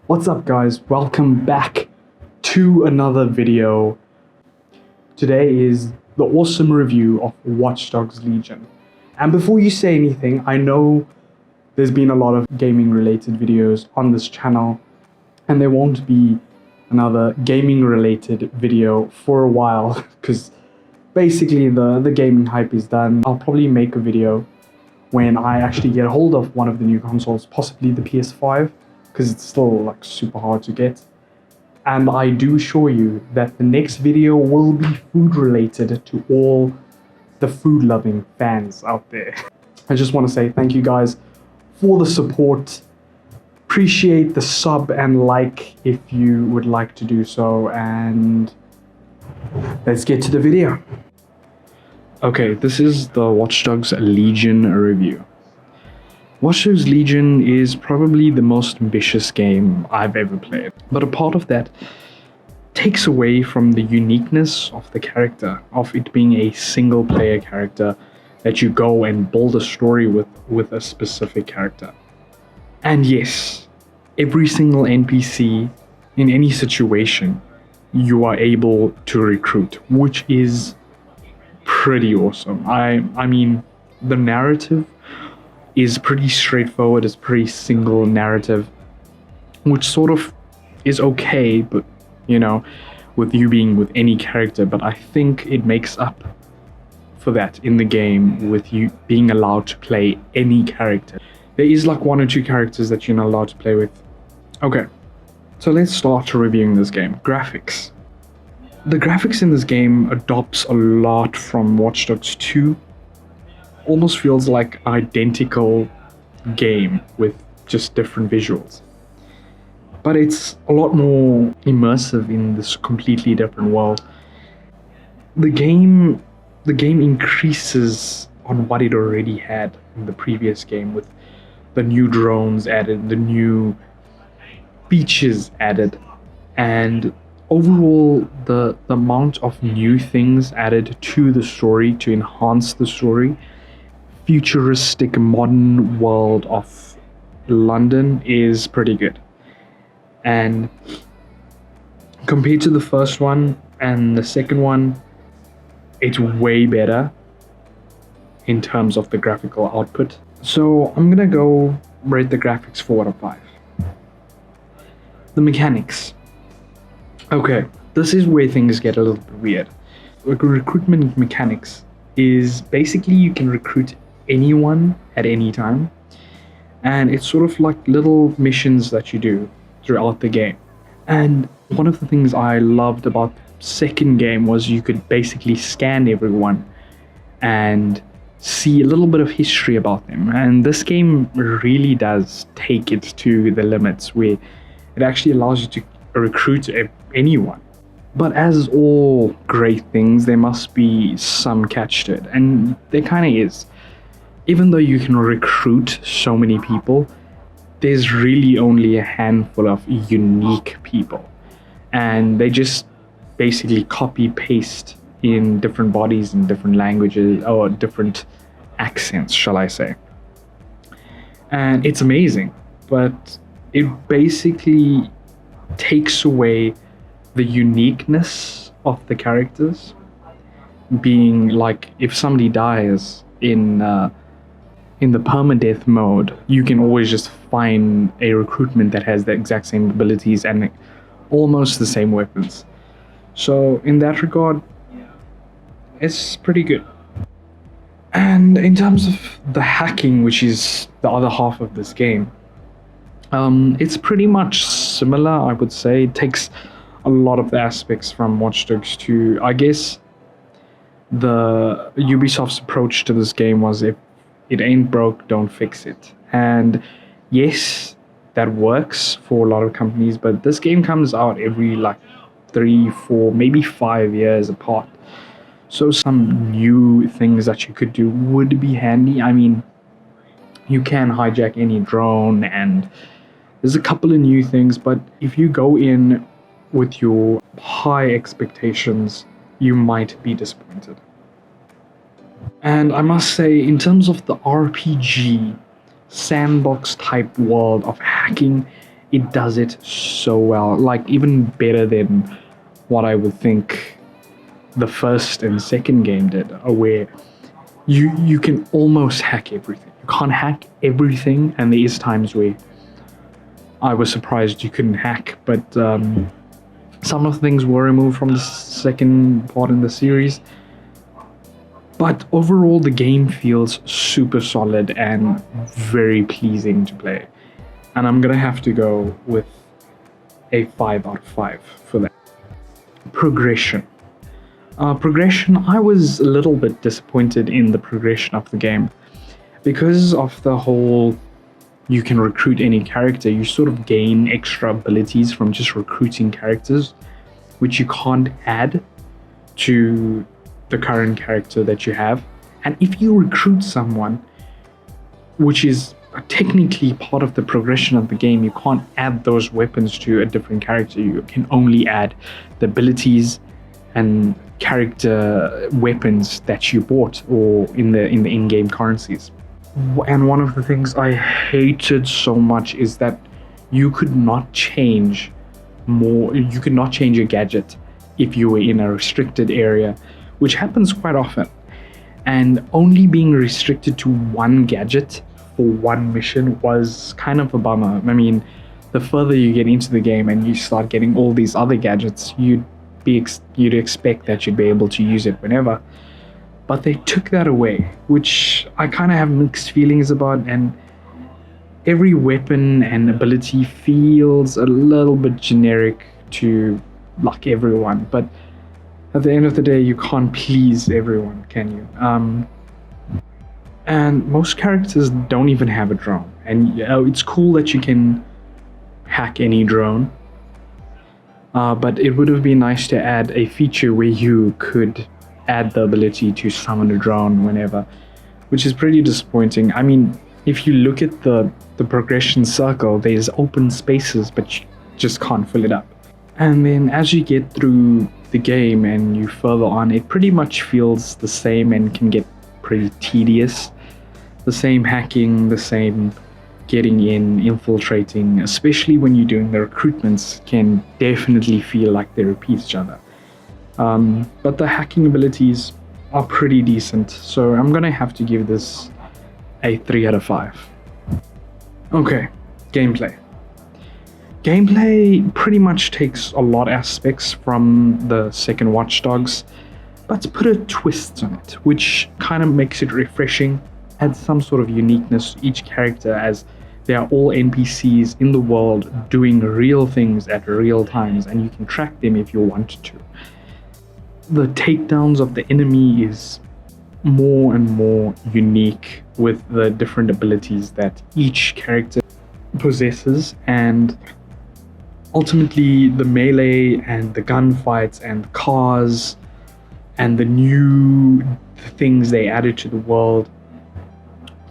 What's up guys, welcome back to another video. Today is the awesome review of Watch Dogs Legion. And before you say anything, I know there's been a lot of gaming related videos on this channel and there won't be another gaming related video for a while because basically the gaming hype is done. I'll probably make a video when I actually get a hold of one of the new consoles, possibly the PS5, because it's still like super hard to get. And I do assure you that the next video will be food related to all the food loving fans out there. I just want to say thank you guys for the support. Appreciate the sub and like if you would like to do so, and let's get to the video. Okay, this is the Watch Dogs Legion review. Watch Dogs Legion is probably the most ambitious game I've ever played, but a part of that takes away from the uniqueness of the character, of it being a single player character that you go and build a story with a specific character. And yes, every single NPC in any situation you are able to recruit, which is pretty awesome. I mean, the narrative is pretty straightforward. It's pretty single narrative, which sort of is okay, but you know, with you being with any character, but I think it makes up for that in the game with you being allowed to play any character. There is like one or two characters that you're not allowed to play with. Okay, so let's start reviewing this game. Graphics. The graphics in this game adopts a lot from Watch Dogs 2. Almost feels like an identical game with just different visuals. But it's a lot more immersive in this completely different world. The game increases on what it already had in the previous game, with the new drones added, the new features added, and overall the amount of new things added to the story to enhance the story. Futuristic modern world of London is pretty good, and compared to the first one and the second one, it's way better in terms of the graphical output. So I'm gonna go rate the graphics 4 out of 5. The mechanics. Okay, this is where things get a little bit weird. Recruitment mechanics is basically you can recruit anyone at any time, and it's sort of like little missions that you do throughout the game. And one of the things I loved about the second game was you could basically scan everyone and see a little bit of history about them, and this game really does take it to the limits where it actually allows you to recruit anyone. But as all great things, there must be some catch to it, and there kind of is. Even though you can recruit so many people, there's really only a handful of unique people, and they just basically copy paste in different bodies in different languages or different accents, shall I say. And it's amazing, but it basically takes away the uniqueness of the characters. Being like, if somebody dies in the permadeath mode, you can always just find a recruitment that has the exact same abilities and almost the same weapons. So in that regard, it's pretty good. And in terms of the hacking, which is the other half of this game, it's pretty much similar, I would say. It takes a lot of the aspects from Watch Dogs 2. I guess the Ubisoft's approach to this game was, if it ain't broke, don't fix it. And yes, that works for a lot of companies, but this game comes out every like 3, 4, maybe 5 years apart. So some new things that you could do would be handy. I mean, you can hijack any drone, and there's a couple of new things, but if you go in with your high expectations, you might be disappointed. And I must say, in terms of the RPG sandbox type world of hacking it does it so well. Like, even better than what I would think the first and second game did, where you can almost hack everything. You can't hack everything, and there is times where I was surprised you couldn't hack, but some of the things were removed from the second part in the series. But overall, the game feels super solid and very pleasing to play. And I'm gonna have to go with a 5 out of 5 for that. Progression. Progression, I was a little bit disappointed in the progression of the game. Because of the whole you can recruit any character, you sort of gain extra abilities from just recruiting characters, which you can't add to the current character that you have. And if you recruit someone, which is technically part of the progression of the game, you can't add those weapons to a different character. You can only add the abilities and character weapons that you bought or in the in-game currencies. And one of the things I hated so much is that you could not change your gadget if you were in a restricted area, which happens quite often. And only being restricted to one gadget for one mission was kind of a bummer. I mean, the further you get into the game and you start getting all these other gadgets, you'd expect that you'd be able to use it whenever. But they took that away, which I kind of have mixed feelings about, and every weapon and ability feels a little bit generic to like everyone. But at the end of the day, you can't please everyone, can you? And most characters don't even have a drone. And it's cool that you can hack any drone. But it would have been nice to add a feature where you could add the ability to summon a drone whenever, which is pretty disappointing. I mean, if you look at the progression circle, there's open spaces, but you just can't fill it up. And then as you get through the game and you further on, it pretty much feels the same and can get pretty tedious. The same hacking, the same getting in, infiltrating, especially when you're doing the recruitments, can definitely feel like they repeat each other. But the hacking abilities are pretty decent, so I'm gonna have to give this a 3 out of 5. Okay, gameplay. Gameplay pretty much takes a lot of aspects from the second Watch Dogs, but put a twist on it, which kind of makes it refreshing, adds some sort of uniqueness to each character, as they are all NPCs in the world doing real things at real times, and you can track them if you want to. The takedowns of the enemy is more and more unique with the different abilities that each character possesses, and ultimately the melee and the gunfights and the cars and the new things they added to the world,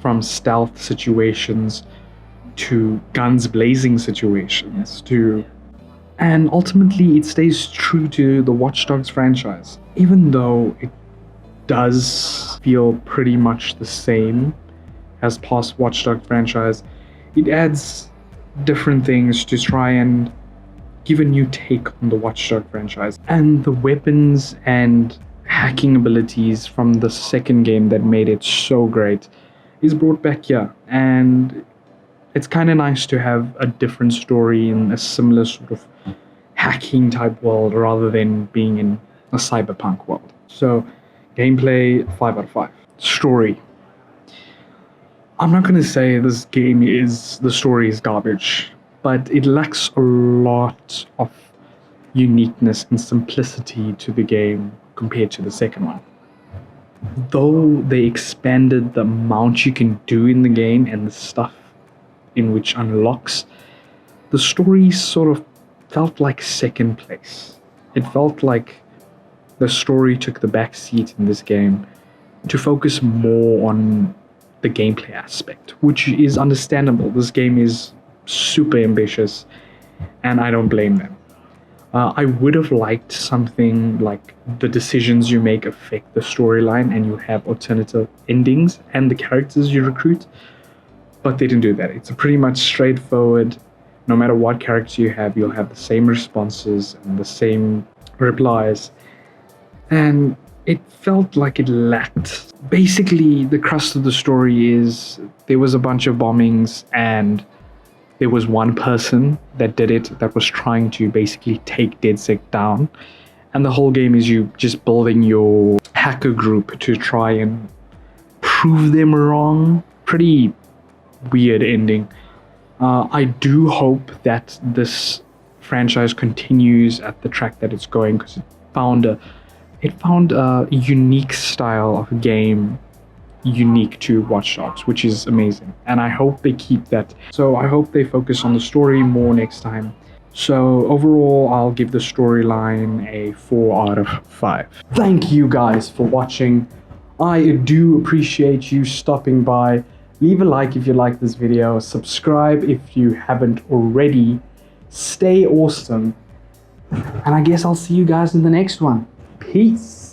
from stealth situations to guns blazing situations and ultimately it stays true to the Watch Dogs franchise, even though it does feel pretty much the same as past Watch Dogs franchise. It adds different things to try and give a new take on the Watch Dogs franchise, and the weapons and hacking abilities from the second game that made it so great is brought back here. And it's kind of nice to have a different story in a similar sort of hacking type world rather than being in a cyberpunk world. So gameplay, 5 out of 5. Story. I'm not going to say the story is garbage, but it lacks a lot of uniqueness and simplicity to the game compared to the second one. Though they expanded the amount you can do in the game and the stuff in which unlocks, the story sort of felt like second place. It felt like the story took the back seat in this game to focus more on the gameplay aspect, which is understandable. This game is super ambitious, and I don't blame them. I would have liked something like the decisions you make affect the storyline and you have alternative endings and the characters you recruit, but they didn't do that. It's a pretty much straightforward, no matter what character you have, you'll have the same responses and the same replies. And it felt like it lacked. Basically, the crust of the story is there was a bunch of bombings, and there was one person that did it that was trying to basically take DedSec down. And the whole game is you just building your hacker group to try and prove them wrong. Pretty weird ending. I do hope that this franchise continues at the track that it's going, because it found a unique style of game unique to Watch Dogs, which is amazing. And I hope they keep that. So I hope they focus on the story more next time. So overall, I'll give the storyline a 4 out of 5. Thank you guys for watching. I do appreciate you stopping by. Leave a like if you like this video. Subscribe if you haven't already. Stay awesome. And I guess I'll see you guys in the next one. Peace.